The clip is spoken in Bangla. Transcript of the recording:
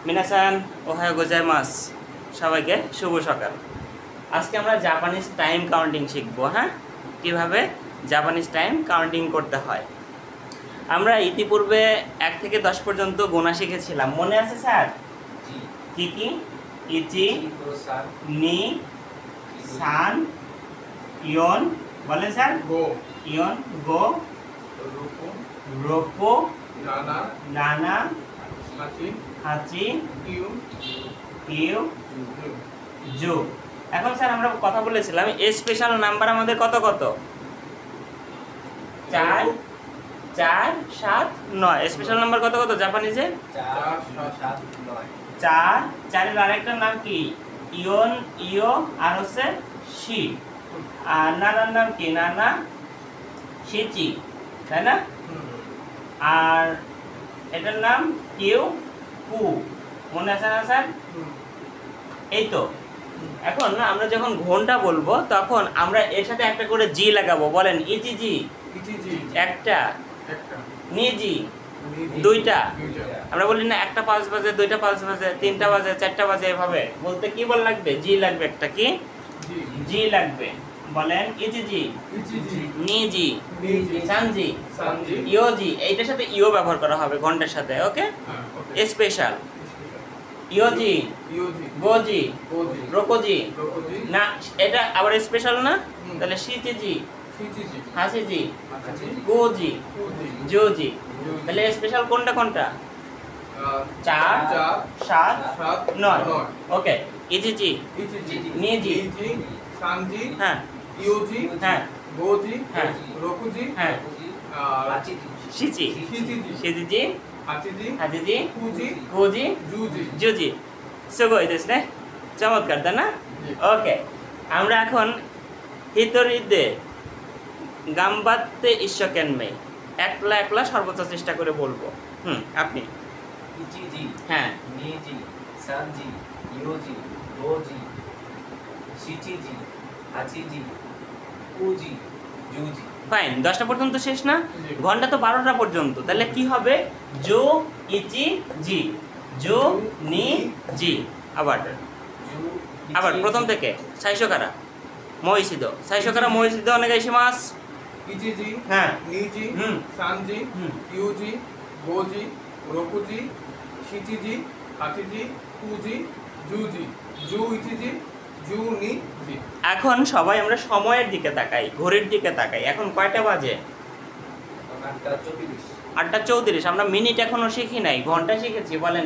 মিনাসান ওহায়ো গোজাইমাসু, সবাইকে শুভ সকাল। আজকে আমরা জাপানিজ টাইম কাউন্টিং শিখব। হ্যাঁ, কিভাবে জাপানিজ টাইম কাউন্টিং করতে হয়। আমরা ইতিপূর্বে 1 থেকে 10 পর্যন্ত গোনা শিখেছিলাম, মনে আছে স্যার? কি কি? ইচি, নি, সান, ইয়ন, বলেন স্যার। গো, ইয়ন, গো, রোকো, রোপো, নানা, নানা, হাচি, হাচি, কিউ, কিউ, জু। জু। এখন স্যার আমরা কথা বলেছিলাম স্পেশাল নাম্বার আমাদের কত কত? 4, 4, 7, 9। স্পেশাল নাম্বার কত কত জাপানিজে? 4, 7, 9। 4। 4 এর আরেকটা নাম কি? ইয়ন, ইয়ো, আর হচ্ছে শি। আর নানার নাম কি? নানা, শিচি, তাই না? আর এটার নাম কিউ, কু, মনে আছে না স্যার? এই তো। এখন আমরা যখন ঘন্টা বলবো তখন আমরা এর সাথে একটা করে জি লাগাবো। বলেন ইচি জি ইচিজি, একটা, একটা, নি জি নিজি, দুইটা। দুইটা। আমরা বলি না 1টা 5 বাজে, 2টা 5 বাজে, 3টা বাজে, 4টা বাজে, এভাবে বলতে কি বল লাগবে? জি লাগবে, একটা কি জি, জি লাগবে। বলেন ইচি জি, ইচিজি, নি জি, নিজি, সান জি, সানজি। ইও জি। এইটার সাথে ইও ব্যবহার করা হবে ঘন্টার সাথে। ওকে, হ্যাঁ, ওকে। স্পেশাল। ইও জি, ইউজি, গো জি, গোজি, রোকো জি। রোকোজি, না, এটা আবার স্পেশাল না? হুম। তাহলে শিচি জি, শিচিজি, হাসি জি, হাচি, গো জি, কুজি, জো জি। জুজি। তাহলে স্পেশাল কোনটা কোনটা? 4, 4, 7, 7, 9। 9। ওকে, ইচি জি, ইচিজি, নিজি, নিজি, সানজি, হ্যাঁ ইউজি, হ্যাঁ গোজি, হ্যাঁ রোকুজি, হ্যাঁ, আর শিচি, শিচিজি, শিচি জি, হাচিজি, হাজি জি, কুজি, গো জি, জুজি। জো জি। সুগোই দেশ নে, চমৎকার, তাই না? ওকে, আমরা এখন হিতরিদে গাম্বাতে ইশ্বকেনমে, একলা একলা সর্বোচ্চ চেষ্টা করে বলবো। আপনি। ইচিজি, হ্যাঁ, নিজি, সানজি, ইয়োজি, গোজি, শিচিজি, হাচিজি, কুজি, জুজি। ফাইন। 10টা পর্যন্ত শেষ না? জি। ঘন্টা তো 12টা পর্যন্ত। তাহলে কি হবে? জো, ইচি, জি, জো, নি, জি। আবার জু, আবার ইচি, প্রথম থেকে সাইশোকারা মহিষিদ, সাইশোকারা মহিষিদ অনেগাইশিমাস। ইচিজি, হ্যাঁ, নিজি, হুম। সানজি, হুম। ইউজি, গোজি, রোকুজি, শিচিজি, হাচিজি, কুজি, জুজি, জু ইচিজি, জু নি জি। এখন সবাই আমরা সময়ের দিকে তাকাই, ঘড়ির দিকে তাকাই। এখন কয়টা বাজে? 8টা 34। 8টা 34। আমরা মিনিট এখনো শিখি নাই, ঘন্টা শিখেছি। বলেন